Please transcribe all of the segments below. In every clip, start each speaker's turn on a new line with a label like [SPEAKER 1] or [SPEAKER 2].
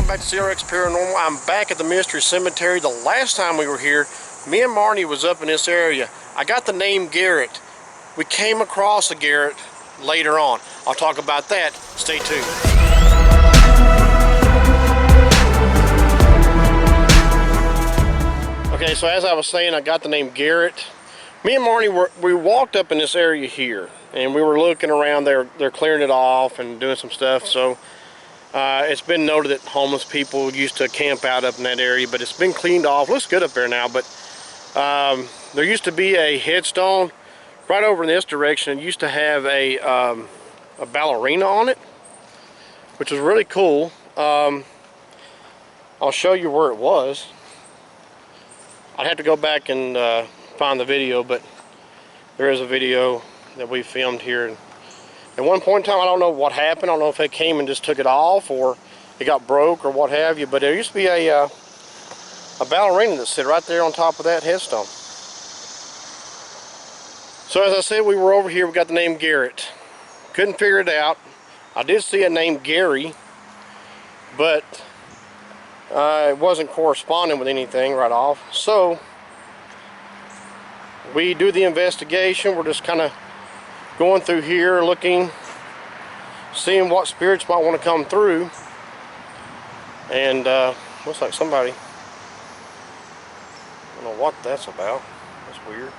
[SPEAKER 1] welcome back to CRX Paranormal. I'm back at the Mystery Cemetery. The last time we were here, me and Marnie was up in this area. I got the name Garrett. We came across a Garrett later on. I'll talk about that. Stay tuned. Okay, so as I was saying, I got the name Garrett. Me and Marnie, we walked up in this area here, and we were looking around. They're clearing it off and doing some stuff. So it's been noted that homeless people used to camp out up in that area, but it's been cleaned off. Looks good up there now, but there used to be a headstone right over in this direction. It used to have a ballerina on it, which was really cool. I'll show you where it was. I'd have to go back and find the video, but there is a video that we filmed here. At one point in time, I don't know what happened. I don't know if they came and just took it off, or it got broke, or what have you. But there used to be a ballerina that sit right there on top of that headstone. So as I said, we were over here. We got the name Garrett. Couldn't figure it out. I did see a name Gary, but it wasn't corresponding with anything right off. So we do the investigation. We're just kind of going through here, looking, seeing what spirits might want to come through. And looks like somebody, I don't know what that's about. That's weird.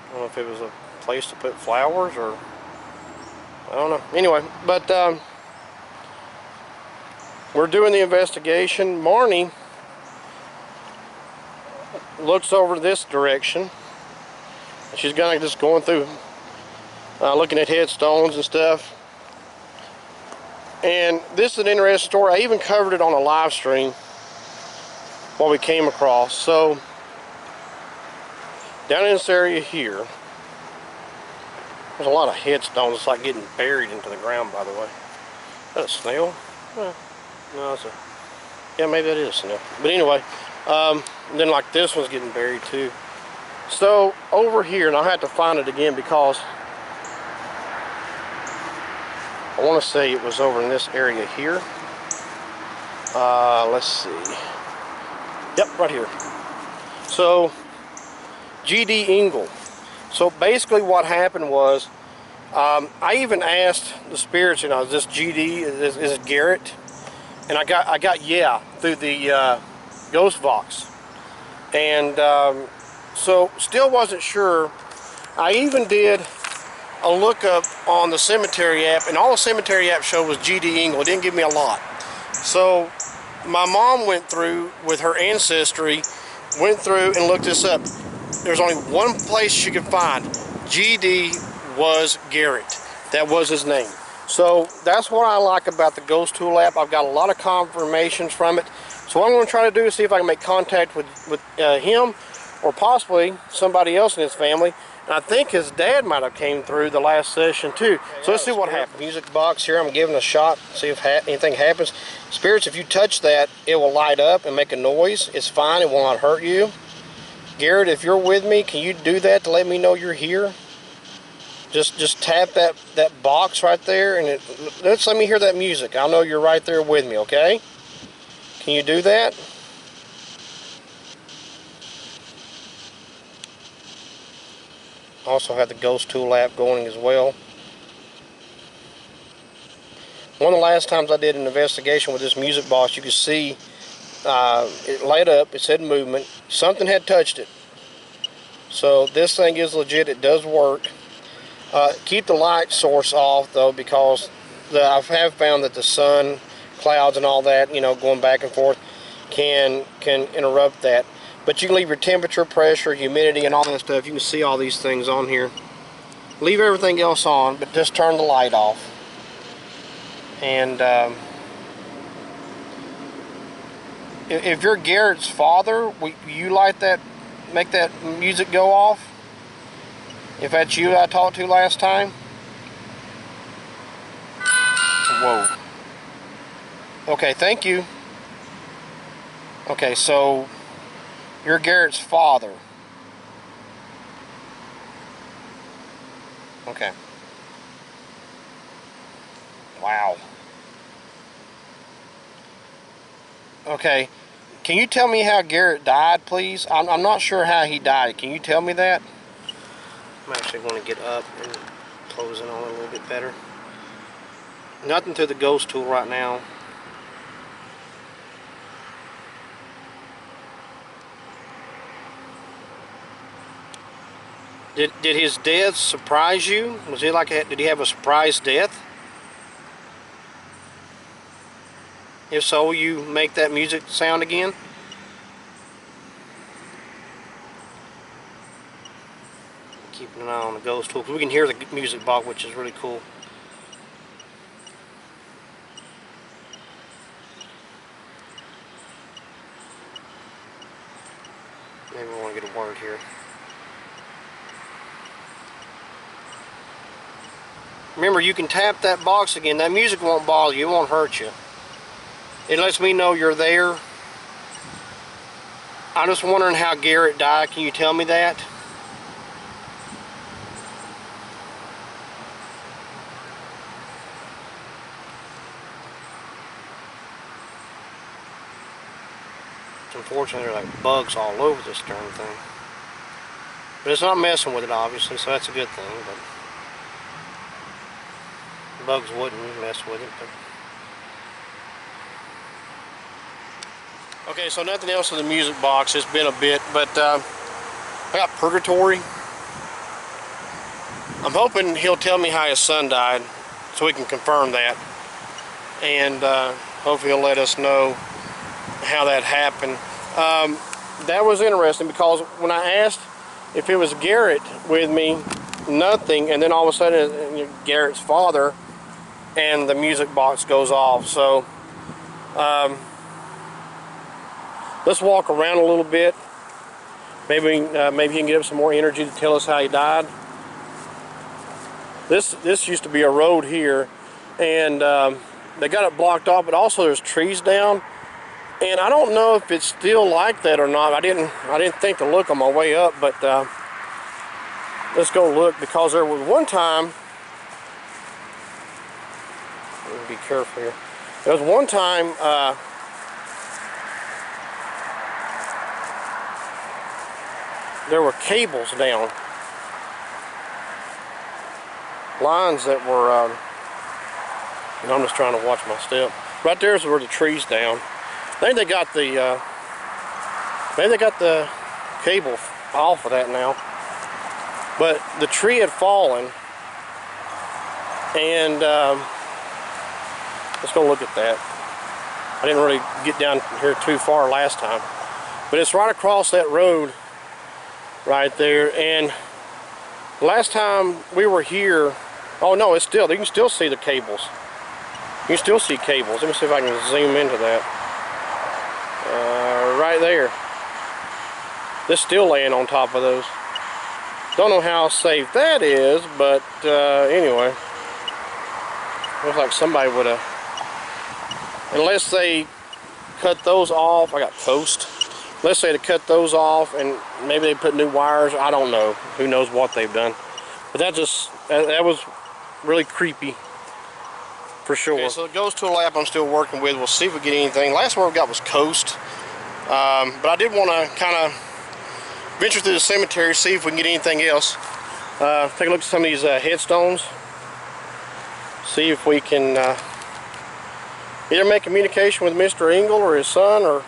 [SPEAKER 1] I don't know if it was a place to put flowers, or I don't know. Anyway, but we're doing the investigation. Marnie looks over this direction. She's kind of just going through, looking at headstones and stuff. And this is an interesting story. I even covered it on a live stream what we came across. So down in this area here, there's a lot of headstones. It's like getting buried into the ground, by the way. Is that a snail? No, it's a, yeah, maybe that is a snail. But anyway, and then like this one's getting buried too. So over here, and I'll have to find it again because I want to say it was over in this area here. Let's see. Yep, right here. So G.D. Engel. So basically what happened was, I even asked the spirits, you know, is this G.D., is it Garrett? And I got yeah through the Ghost Vox. And so still wasn't sure. I even did a lookup on the cemetery app, and all the cemetery app showed was G.D. Engel. It didn't give me a lot. So my mom went through with her ancestry, went through and looked this up. There's only one place she could find. G.D. was Garrett. That was his name. So that's what I like about the Ghost Tool app. I've got a lot of confirmations from it. So what I'm going to try to do is see if I can make contact with him, or possibly somebody else in his family. And I think his dad might have came through the last session too. So let's see what happens. Music box here, I'm giving a shot, see if anything happens. Spirits, if you touch that, it will light up and make a noise. It's fine, it will not hurt you. Garrett, if you're with me, can you do that to let me know you're here? Just tap that box right there, and let's let me hear that music. I'll know you're right there with me, okay? Can you do that? Also have the Ghost Tool app going as well. One of the last times I did an investigation with this music box, you could see it light up, it said movement. Something had touched it. So this thing is legit, it does work. Keep the light source off though, because I have found that the sun, clouds and all that, you know, going back and forth can interrupt that. But you can leave your temperature, pressure, humidity and all that stuff. You can see all these things on here. Leave everything else on, but just turn the light off. And if you're Garrett's father, will you light that, make that music go off? If that's you I talked to last time? Whoa. Okay, thank you. Okay, so you're Garrett's father. Okay. Wow. Okay. Can you tell me how Garrett died, please? I'm not sure how he died. Can you tell me that? I'm actually going to get up and close in on it a little bit better. Nothing to the ghost tool right now. Did his death surprise you? Was he did he have a surprise death? If so, will you make that music sound again? Keeping an eye on the ghost tool, because we can hear the music box, which is really cool. Maybe we want to get a word here. Remember, you can tap that box again. That music won't bother you. It won't hurt you. It lets me know you're there. I'm just wondering how Garrett died. Can you tell me that? Unfortunately, there are like bugs all over this darn thing. But it's not messing with it, obviously, so that's a good thing. But bugs wouldn't mess with it. But okay, so nothing else in the music box. It's been a bit, but I got Purgatory. I'm hoping he'll tell me how his son died, so we can confirm that. And hopefully he'll let us know how that happened. That was interesting, because when I asked if it was Garrett with me, nothing, and then all of a sudden Garrett's father, and the music box goes off. So let's walk around a little bit. Maybe he can get up some more energy to tell us how he died. This used to be a road here, and they got it blocked off, but also there's trees down. And I don't know if it's still like that or not. I didn't think to look on my way up, but let's go look, because there was one time. Let me be careful here. There was one time there were cables down, lines that were. I'm just trying to watch my step. Right there's where the trees down. I think they got the maybe they got the cable off of that now, but the tree had fallen, and let's go look at that. I didn't really get down here too far last time, but it's right across that road right there. And last time we were here, oh no, it's still, you can still see the cables. You can still see cables. Let me see if I can zoom into that. Right there. This still laying on top of those. Don't know how safe that is, but anyway. Looks like somebody would have, unless they cut those off. I got toast. Unless they cut those off and maybe they put new wires. I don't know. Who knows what they've done. But that was really creepy. For sure. Okay, so the ghost tool app I'm still working with. We'll see if we get anything. Last one we got was Coast. But I did want to kind of venture through the cemetery, see if we can get anything else. Take a look at some of these headstones. See if we can either make communication with Mr. Engel or his son or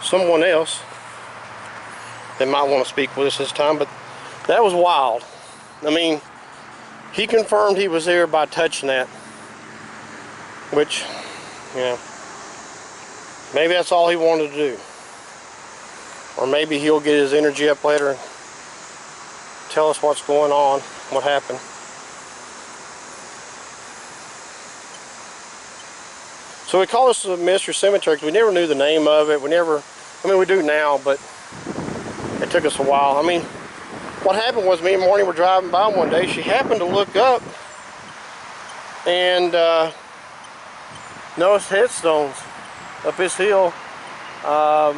[SPEAKER 1] someone else. They might want to speak with us this time, but that was wild. I mean, he confirmed he was there by touching that, which, you know, maybe that's all he wanted to do. Or maybe he'll get his energy up later and tell us what's going on, what happened. So we call this the Mystery Cemetery because we never knew the name of it. We do now, but it took us a while. I mean, what happened was me and Marnie were driving by one day. She happened to look up and noticed headstones up this hill. I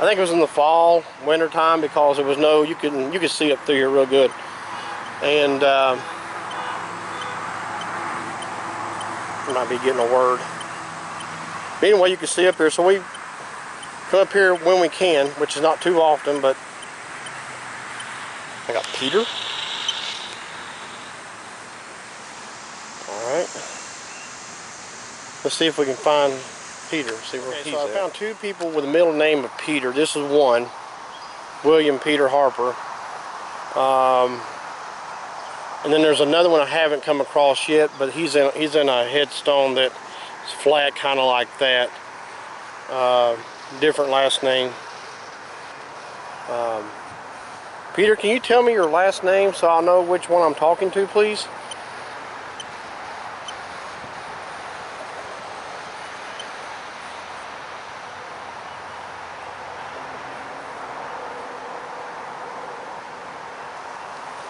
[SPEAKER 1] think it was in the fall, winter time, because there was no, you could see up through here real good. And You might be getting a word. But anyway, you can see up here. So we come up here when we can, which is not too often, but I got Peter. Alright. Let's see if we can find Peter. See where he's at. I found two people with the middle name of Peter. This is one. William Peter Harper. And then there's another one I haven't come across yet, but he's in a headstone that's flat, kind of like that. Different last name. Peter, can you tell me your last name so I'll know which one I'm talking to, please?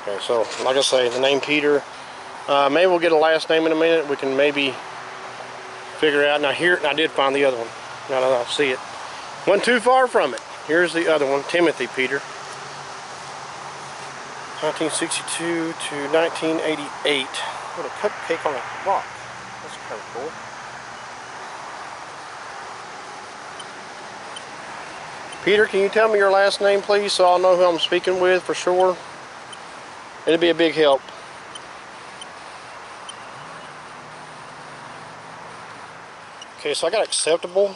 [SPEAKER 1] Okay, so like I say, the name Peter. Maybe we'll get a last name in a minute. We can maybe figure out. Now here, I did find the other one. Now that I see it, wasn't too far from it. Here's the other one, Timothy Peter, 1962 to 1988. What a cupcake on a rock. That's kind of cool. Peter, can you tell me your last name, please, so I'll know who I'm speaking with for sure? It'd be a big help. Okay, so I got acceptable.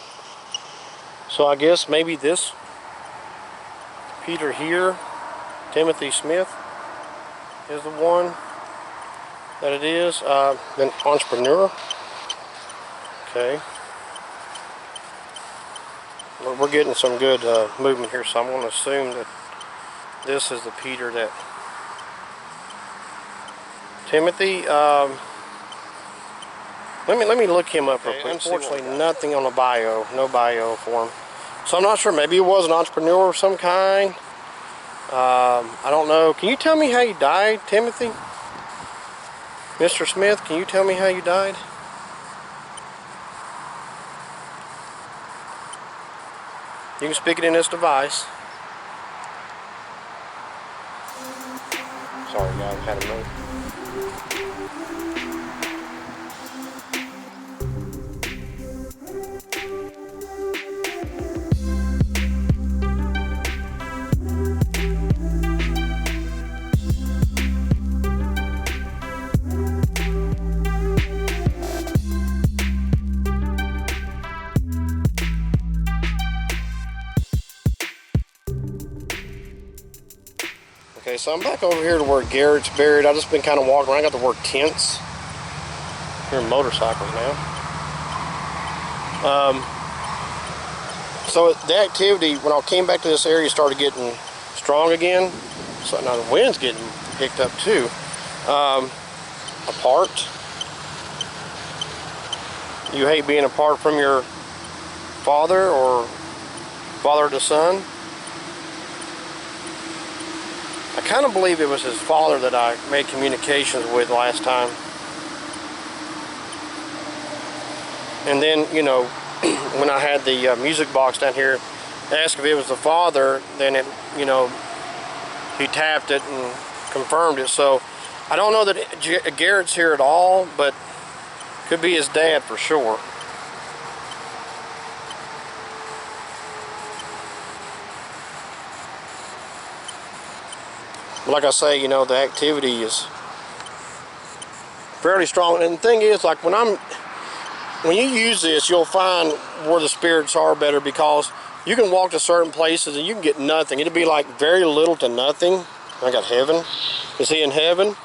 [SPEAKER 1] So I guess maybe this Peter here, Timothy Smith, is the one that it is. Then entrepreneur. Okay. We're getting some good movement here, so I'm going to assume that this is the Peter that Timothy. Let me look him up real quick. Unfortunately, nothing on the bio, no bio for him. So I'm not sure. Maybe he was an entrepreneur of some kind. I don't know. Can you tell me how you died, Timothy? Mr. Smith, can you tell me how you died? You can speak it in this device. Sorry, guys, had a move. Okay, so I'm back over here to where Garrett's buried. I've just been kind of walking around. I got the word tents. Here are motorcycles now. So the activity, when I came back to this area, started getting strong again. So now the wind's getting picked up too. Apart. You hate being apart from your father or father to son? I kind of believe it was his father that I made communications with last time. And then, you know, when I had the music box down here, asked if it was the father, then it, you know, he tapped it and confirmed it. So I don't know that Garrett's here at all, but could be his dad for sure. Like I say, you know, the activity is fairly strong. And the thing is, like when you use this, you'll find where the spirits are better, because you can walk to certain places and you can get nothing. It'll be like very little to nothing. I got heaven. Is he in heaven?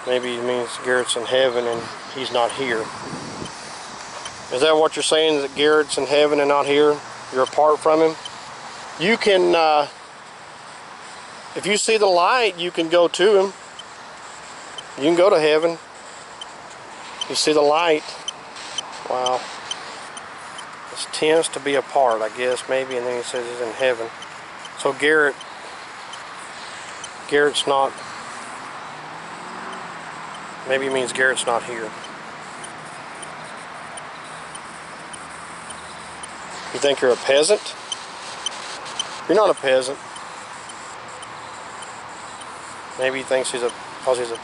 [SPEAKER 1] Maybe it means Garrett's in heaven and he's not here. Is that what you're saying, that Garrett's in heaven and not here? You're apart from him? You can, if you see the light, you can go to him. You can go to heaven. You see the light. Wow. It tends to be apart, I guess, maybe, and then he says he's in heaven. So Garrett's not, maybe it means Garrett's not here. You think you're a peasant? You're not a peasant. Maybe he thinks he's a, because he's a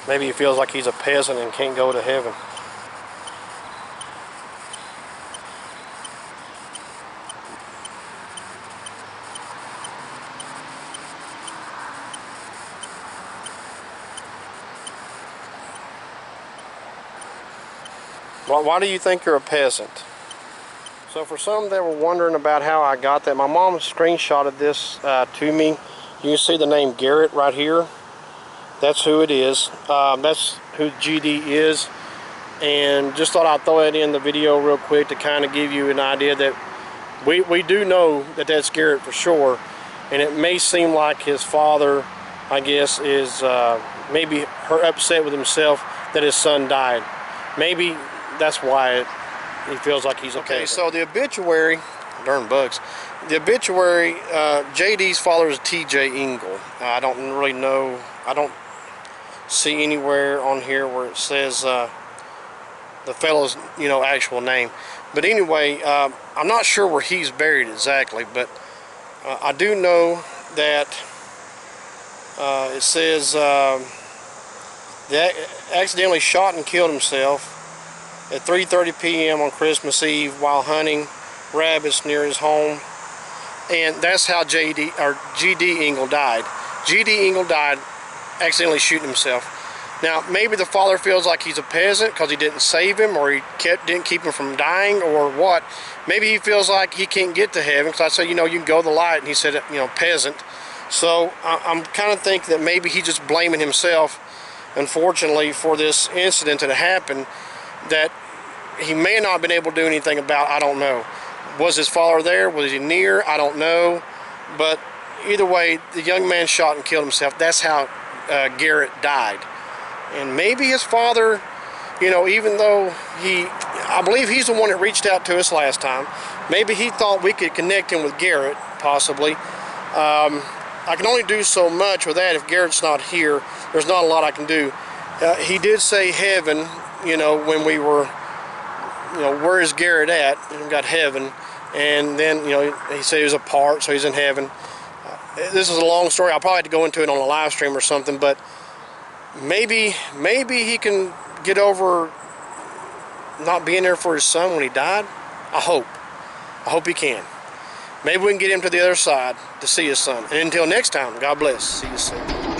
[SPEAKER 1] Maybe he feels like he's a peasant and can't go to heaven. Why do you think you're a peasant? So for some that were wondering about how I got that, my mom screenshotted this to me. You can see the name Garrett right here. That's who it is. That's who GD is. And just thought I'd throw that in the video real quick to kind of give you an idea that we do know that that's Garrett for sure. And it may seem like his father, I guess, is maybe upset with himself that his son died. Maybe that's why he feels like he's okay. So the obituary, darn bugs. The obituary, JD's father is TJ Engel. I don't really know. I don't see anywhere on here where it says the fellow's, actual name. But anyway, I'm not sure where he's buried exactly, but I do know that it says that accidentally shot and killed himself at 3:30 p.m. on Christmas Eve while hunting rabbits near his home. And that's how GD Engel died. GD Engel died accidentally shooting himself. Now, maybe the father feels like he's a peasant because he didn't save him, or he didn't keep him from dying, or what. Maybe he feels like he can't get to heaven because I said, you can go to the light, and he said, peasant. So I'm kind of thinking that maybe he's just blaming himself, unfortunately, for this incident that happened that he may not have been able to do anything about. I don't know. Was his father there? Was he near? I don't know. But either way, the young man shot and killed himself. That's how Garrett died. And maybe his father, even though I believe he's the one that reached out to us last time, maybe he thought we could connect him with Garrett, possibly. I can only do so much with that if Garrett's not here. There's not a lot I can do. He did say heaven, when we were, where is Garrett at? We got heaven. And then, he said he was apart, so he's in heaven. This is a long story. I'll probably have to go into it on a live stream or something, but maybe he can get over not being there for his son when he died. I hope he can. Maybe we can get him to the other side to see his son. And until next time, God bless. See you soon.